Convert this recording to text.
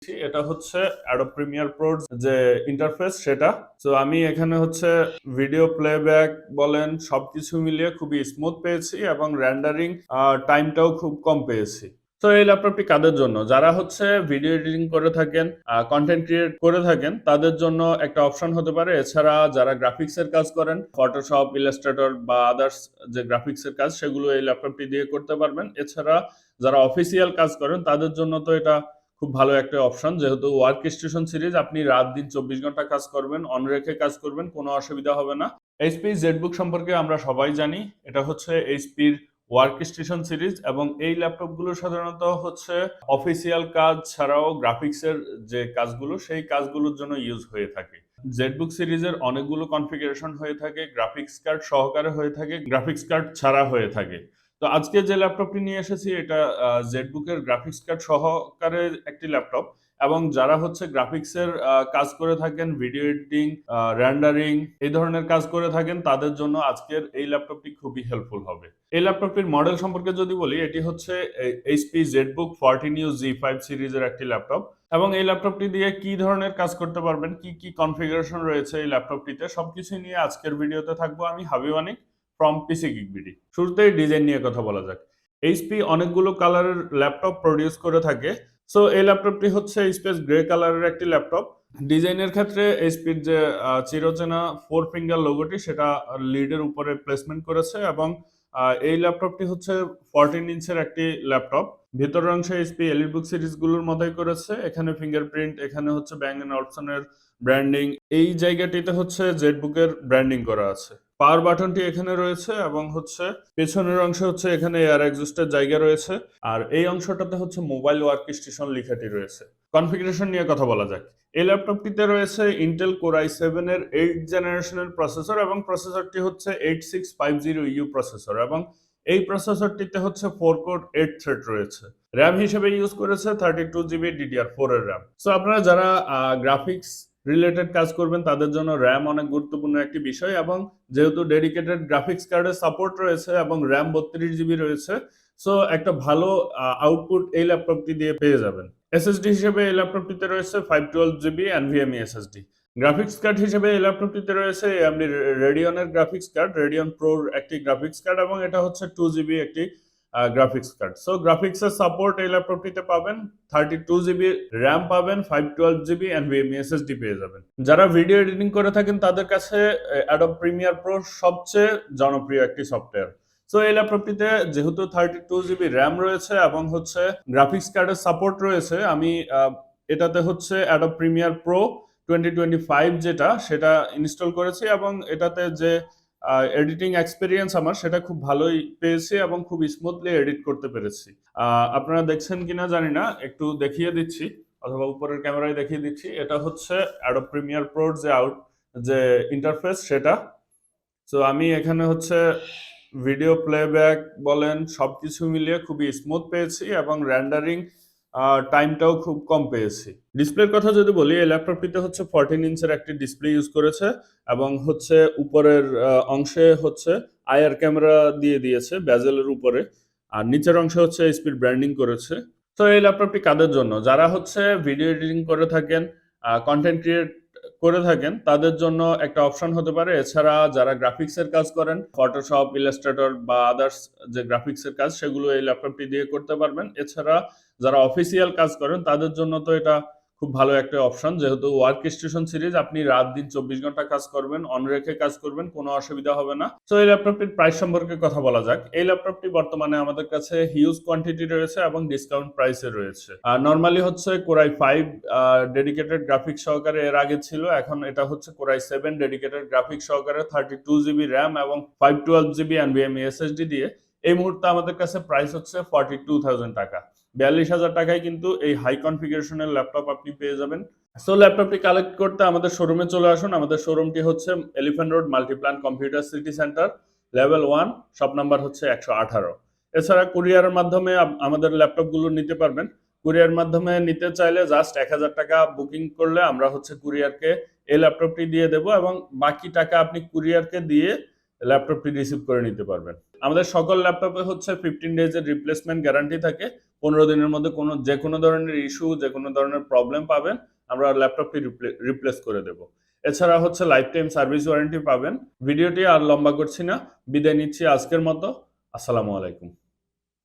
এটা হচ্ছে Adobe Premiere Pro যে ইন্টারফেস সেটা। তো আমি এখানে হচ্ছে ভিডিও প্লেব্যাক বলেন সবকিছু মিলিয়ে খুবই স্মুথ পেয়েছি এবং রেন্ডারিং টাইমটাও খুব কম পেয়েছি। তো এই ল্যাপটপটি কাদের জন্য? যারা হচ্ছে ভিডিও এডিটিং করে থাকেন, কন্টেন্ট ক্রিয়েট করে থাকেন তাদের জন্য একটা অপশন হতে পারে। এছাড়া যারা গ্রাফিক্সের কাজ করেন, ফটোশপ, ইলাস্ট্রেটর বা আদার্স যে গ্রাফিক্সের কাজ সেগুলো এই ল্যাপটপটি দিয়ে করতে পারবেন। এছাড়া যারা অফিসিয়াল কাজ করেন তাদের জন্য তো এটা খুব ভালো একটা অপশন, যেহেতু ওয়ার্ক স্টেশন সিরিজ আপনি রাত দিন 24 ঘন্টা কাজ করবেন, অন রেখে কাজ করবেন, কোনো অসুবিধা হবে না। এইচপি জেটবুক সম্পর্কে আমরা সবাই জানি, এটা হচ্ছে এইচপির ওয়ার্ক স্টেশন সিরিজ এবং এই ল্যাপটপগুলো সাধারণত হচ্ছে অফিসিয়াল কাজ ছাড়াও গ্রাফিক্সের যে কাজগুলো সেই কাজগুলোর জন্য ইউজ হয়ে থাকে। জেটবুক সিরিজের অনেকগুলো কনফিগারেশন হয়ে থাকে, গ্রাফিক্স কার্ড সহকারে হয়ে থাকে, গ্রাফিক্স কার্ড ছাড়া হয়ে থাকে। তো আজকে যে ল্যাপটপটি নিয়ে এসেছি এটা জেটবুকের গ্রাফিক্স কার্ড সহকারে একটি ল্যাপটপ এবং যারা হচ্ছে গ্রাফিক্সের কাজ করে থাকেন, ভিডিও এডিটিং, রেন্ডারিং এই ধরনের কাজ করে থাকেন তাদের জন্য আজকের এই ল্যাপটপটি খুবই হেল্পফুল হবে। এই ল্যাপটপটির মডেল সম্পর্কে যদি বলি, এটি হচ্ছে এইচপি জেটবুক 14U Z5 সিরিজের একটি ল্যাপটপ এবং এই ল্যাপটপটি দিয়ে কি ধরনের কাজ করতে পারবেন, কি কি কনফিগারেশন রয়েছে এই ল্যাপটপটিতে সবকিছু নিয়ে আজকের ভিডিওতে থাকবো আমি, হাবিব আনিক ফ্রম পিসি গিগ বিডি। শুরুতেই ডিজাইন নিয়ে কথা বলা যাক। এইচপি অনেকগুলো কালারের ল্যাপটপ প্রডিউস করে থাকে। সো এই ল্যাপটপটি হচ্ছে স্পেস গ্রে কালারের একটি ল্যাপটপ। ডিজাইনের ক্ষেত্রে এইচপির যে চিরচেনা 4 ফিঙ্গার লোগোটি সেটা লিডের উপরে প্লেসমেন্ট করেছে এবং এই ল্যাপটপটি হচ্ছে 14 ইঞ্চের একটি ল্যাপটপ। ভিতরের অংশে এইচপি এলিটবুক সিরিজগুলোর মতোই করেছে। এখানে ফিঙ্গারপ্রিন্ট, এখানে হচ্ছে ব্যাং এন্ড অলসনের ব্র্যান্ডিং, এই জায়গাটিতে হচ্ছে জেটবুকের ব্র্যান্ডিং করা আছে। পাওয়ার বাটনটি এখানে রয়েছে এবং হচ্ছে পেছনের অংশে হচ্ছে এখানে এয়ার এক্সস্টের জায়গা রয়েছে আর এই অংশটাতে হচ্ছে মোবাইল ওয়ার্ক স্টেশন লেখাটি রয়েছে। কনফিগারেশন নিয়ে কথা বলা যাক। এই ল্যাপটপটিতে রয়েছে ইন্টেল কোর i7 এর 8th জেনারেশনের প্রসেসর এবং প্রসেসরটি হচ্ছে 8650U প্রসেসর এবং এই প্রসেসরটিতে হচ্ছে 4 কোর 8 থ্রেড রয়েছে। র্যাম হিসেবে ইউজ করেছে 32GB DDR4 এর র্যাম। সো আপনারা যারা গ্রাফিক্স রিলেটেড কাজ করবেন তাদের জন্য র্যাম অনেক গুরুত্বপূর্ণ একটি বিষয় এবং যেহেতু ডেডিকেটেড গ্রাফিক্স কার্ডের সাপোর্ট রয়েছে এবং র্যাম 32GB রয়েছে, সো একটা ভালো আউটপুট এই ল্যাপটপটি দিয়ে পেয়ে যাবেন। এসএসডি হিসেবে এই ল্যাপটপটিতে রয়েছে 512GB NVMe SSD. Graphics card হিসেবে এই ল্যাপটপটিতে রয়েছে AMD রেডিয়নের গ্রাফিক্স কার্ড, রেডিয়ন প্রোর একটি গ্রাফিক্স কার্ড এবং এটা হচ্ছে 2GB একটি গ্রাফিক্স কার্ড। সো গ্রাফিক্সের সাপোর্ট এই ল্যাপটপটিতে পাবেন, 32GB র্যাম পাবেন, 512GB NVMe SSD পেয়ে যাবেন। যারা ভিডিও এডিটিং করে থাকেন তাদের কাছে Adobe Premiere Pro সবচেয়ে জনপ্রিয় একটি সফটওয়্যার। সো এই ল্যাপটপটিতে যেহেতু 32GB র্যাম রয়েছে এবং হচ্ছে গ্রাফিক্স কার্ডের সাপোর্ট রয়েছে, আমি এটাতে হচ্ছে Adobe Premiere Pro 2025 যেটা সেটা ইনস্টল করেছি এবং এটাতে যে এডিটিং এক্সপেরিয়েন্স আমার সেটা খুব ভালোই পেয়েছি এবং খুব স্মুথলি এডিট করতে পেরেছি। আপনারা দেখছেন কিনা জানি না, একটু দেখিয়ে দিচ্ছি অথবা উপরের ক্যামেরায় দেখিয়ে দিচ্ছি। এটা হচ্ছে Adobe Premiere Pro যে ইন্টারফেস সেটা। সো আমি এখানে হচ্ছে ভিডিও প্লেব্যাক বলেন সবকিছু মিলিয়ে খুবই স্মুথ পেয়েছি এবং রেন্ডারিং টাইমটাও খুব কম পেয়েছি। ডিসপ্লের কথা যদি বলি, এই ল্যাপটপটিতে হচ্ছে 14 ইঞ্চের একটি ডিসপ্লে ইউজ করেছে এবং হচ্ছে উপরের অংশে হচ্ছে আইআর ক্যামেরা দিয়ে দিয়েছে বেজেলের উপরে আর নিচের অংশে হচ্ছে এইচপির ব্র্যান্ডিং করেছে। তো এই ল্যাপটপটি কাদের জন্য? যারা হচ্ছে ভিডিও এডিটিং করে থাকেন, কন্টেন্ট ক্রিয়েট করে থাকেন তাদের জন্য একটা অপশন হতে পারে। এছাড়া যারা গ্রাফিক্সের কাজ করেন, ফটোশপ, ইলাস্ট্রেটর বা আদার্স যে গ্রাফিক্সের কাজ সেগুলো এই ল্যাপটপটি দিয়ে করতে পারবেন। এছাড়া যারা অফিসিয়াল কাজ করেন তাদের জন্য তো এটা খুব ভালো একটা অপশন, যেহেতু ওয়ার্ক স্টেশন সিরিজ আপনি রাত দিন 24 ঘন্টা কাজ করবেন, অন রেখে কাজ করবেন, কোনো অসুবিধা হবে না। তো এই ল্যাপটপটির প্রাইস সম্পর্কে কথা বলা যাক। এই ল্যাপটপটি বর্তমানে আমাদের কাছে হিউজ কোয়ান্টিটি রয়েছে এবং ডিসকাউন্ট প্রাইসে রয়েছে। নরমালি হচ্ছে কোর i5 ডেডিকেটেড গ্রাফিক্স সহকারে এর আগে ছিল, এখন এটা হচ্ছে কোর i7 ডেডিকেটেড গ্রাফিক্স সহকারে 32GB র্যাম এবং 512GB NVMe SSD দিয়ে এই মুহূর্তে আমাদের কাছে প্রাইস হচ্ছে 42,000 টাকা। 42,000 টাকায় কিন্তু এই হাই কনফিগারেশনের ল্যাপটপ আপনি পেয়ে যাবেন। সো ল্যাপটপটি কালেক্ট করতে আমাদের শোরুমে চলে আসুন। আমাদের শোরুমটি হচ্ছে elephant road Multiplan computer city centre, level 1, shop number হচ্ছে 118। এছাড়া কুরিয়ারের মাধ্যমে আমাদের ল্যাপটপগুলো নিতে পারবেন। কুরিয়ার মাধ্যমে নিতে চাইলে জাস্ট 1,000 টাকা বুকিং করলে আমরা হচ্ছে কুরিয়ারকে এই ল্যাপটপটি দিয়ে দেবো এবং বাকি টাকা আপনি কুরিয়ারকে দিয়ে ল্যাপটপটি রিসিভ করে নিতে পারবেন। আমাদের সকল ল্যাপটপে হচ্ছে 15 ডেজের রিপ্লেসমেন্ট গ্যারান্টি থাকে। 15 দিনের মধ্যে যে কোনো ধরনের ইস্যু, যে কোনো ধরনের প্রবলেম পাবেন, আমরা ল্যাপটপটি রিপ্লেস করে দেব। এছাড়া হচ্ছে লাইফ টাইম সার্ভিস ওয়ারেন্টি পাবেন। ভিডিওটি আর লম্বা করছি না, বিদায় নিচ্ছি আজকের মতো। আসসালামু আলাইকুম।